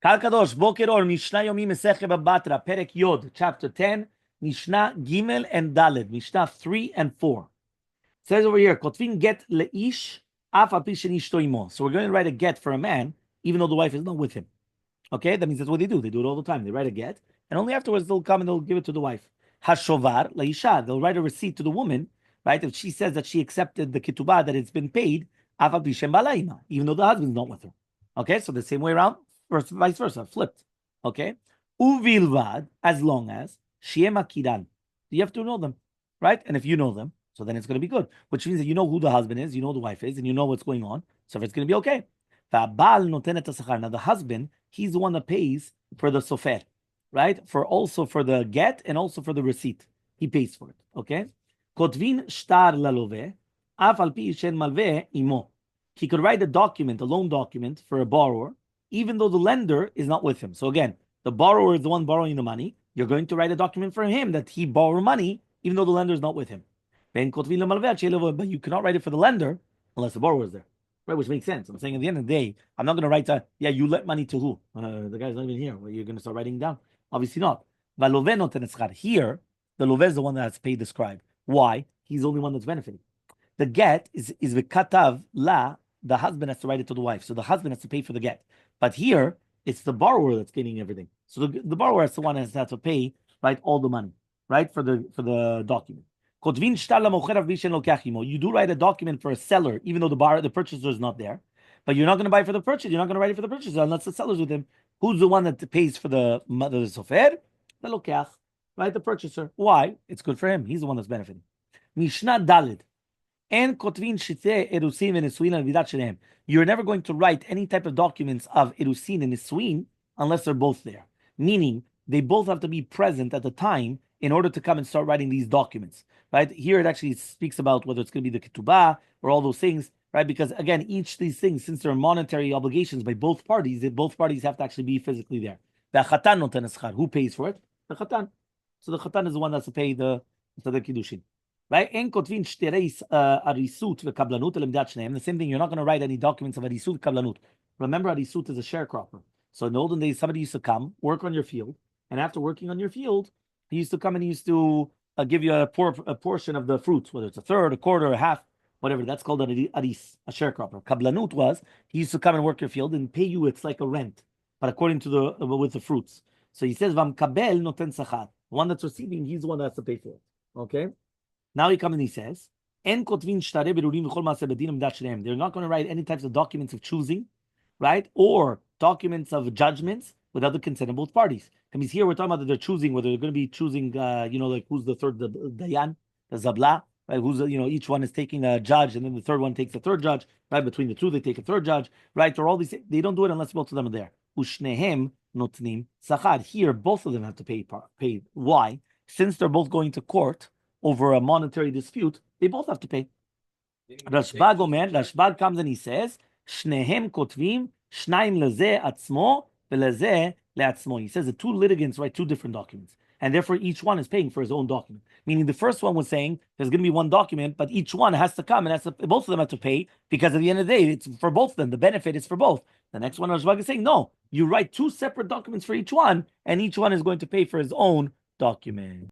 Kal Kadosh, Boker Or, Mishna Yomi, Masechet Batra, Perek Yod, chapter 10, Mishnah Gimel and Daled, Mishnah 3 and 4. It says over here, Kotvin get leish, af al pi shenishto imo. So we're going to write a get for a man, even though the wife is not with him. Okay, that means that's what they do. They do it all the time. They write a get, and only afterwards they'll come and they'll give it to the wife. Hashovar laisha. They'll write a receipt to the woman, right? If she says that she accepted the ketubah, that it's been paid, af al pi shem balaima, even though the husband's not with her. Okay, so the same way around, vice versa, flipped. Okay, uvilvad, as long as shiema kidan. You have to know them, right? And if you know them, so then it's going to be good, which means that you know who the husband is, you know who the wife is, and you know what's going on. So it's going to be okay. Now the husband, he's the one that pays for the sofer, right? Also for the get and also for the receipt. He pays for it. Okay. Kotvin shtar lalove, af al pi shen malve imo. He could write a document, a loan document for a borrower, even though the lender is not with him. So again, the borrower is the one borrowing the money. You're going to write a document for him that he borrowed money, even though the lender is not with him. But you cannot write it for the lender unless the borrower is there. Right, which makes sense. I'm saying at the end of the day, I'm not going to write you let money to who? The guy's not even here. Well, you're going to start writing down? Obviously not. Here, the love is the one that has to pay the scribe. Why? He's the only one that's benefiting. The get is the katav la, the husband has to write it to the wife. So the husband has to pay for the get. But here, it's the borrower that's getting everything. So the borrower is the one that has to pay, right, all the money, right, for the document. You do write a document for a seller, even though the purchaser is not there. But you're not going to buy for the purchase. You're not going to write it for the purchaser unless the seller's with him. Who's the one that pays for the sofer? The lokeach, right? The purchaser. Why? It's good for him. He's the one that's benefiting. Mishnah Daled. You're never going to write any type of documents of erusin and niswin unless they're both there. Meaning, they both have to be present at the time in order to come and start writing these documents, right? Here it actually speaks about whether it's going to be the ketubah or all those things, right? Because again, each of these things, since they're monetary obligations by both parties, both parties have to actually be physically there. Who pays for it? The chatan. So the chatan is the one that's to pay the kiddushin, right? The same thing. You're not going to write any documents of arisut kablanut. Remember, arisut is a sharecropper. So in the olden days, somebody used to come work on your field, and after working on your field, he used to come and he used to give you a portion of the fruits, whether it's a third, a quarter, a half, whatever. That's called an aris, a sharecropper. Kablanut was he used to come and work your field and pay you. It's like a rent, but according to with the fruits. So he says, "Vam kabel noten sachar." The one that's receiving, he's the one that has to pay for it. Okay. Now he comes and he says, "En kotvin shtare berurim v'chol maaseh bedinim dat shneim." They're not going to write any types of documents of choosing, right, or documents of judgments without the consent of both parties. That means here we're talking about that they're choosing, whether they're going to be choosing, like who's the third, the dayan, the zabla, right? Who's, each one is taking a judge, and then the third one takes a third judge, right? Between the two, they take a third judge, right? Or all these, they don't do it unless both of them are there. Ushnehem notnim sachar. Here, both of them have to pay. Why? Since they're both going to court over a monetary dispute, they both have to pay. Rashbag comes and he says, Shnehem kotvim, shnaim lezeh atzmo, velezeh leatzmo. He says the two litigants write two different documents, and therefore each one is paying for his own document. Meaning the first one was saying there's going to be one document, but each one has to come and both of them have to pay, because at the end of the day, it's for both of them. The benefit is for both. The next one, Rashbag is saying, no, you write two separate documents for each one, and each one is going to pay for his own document.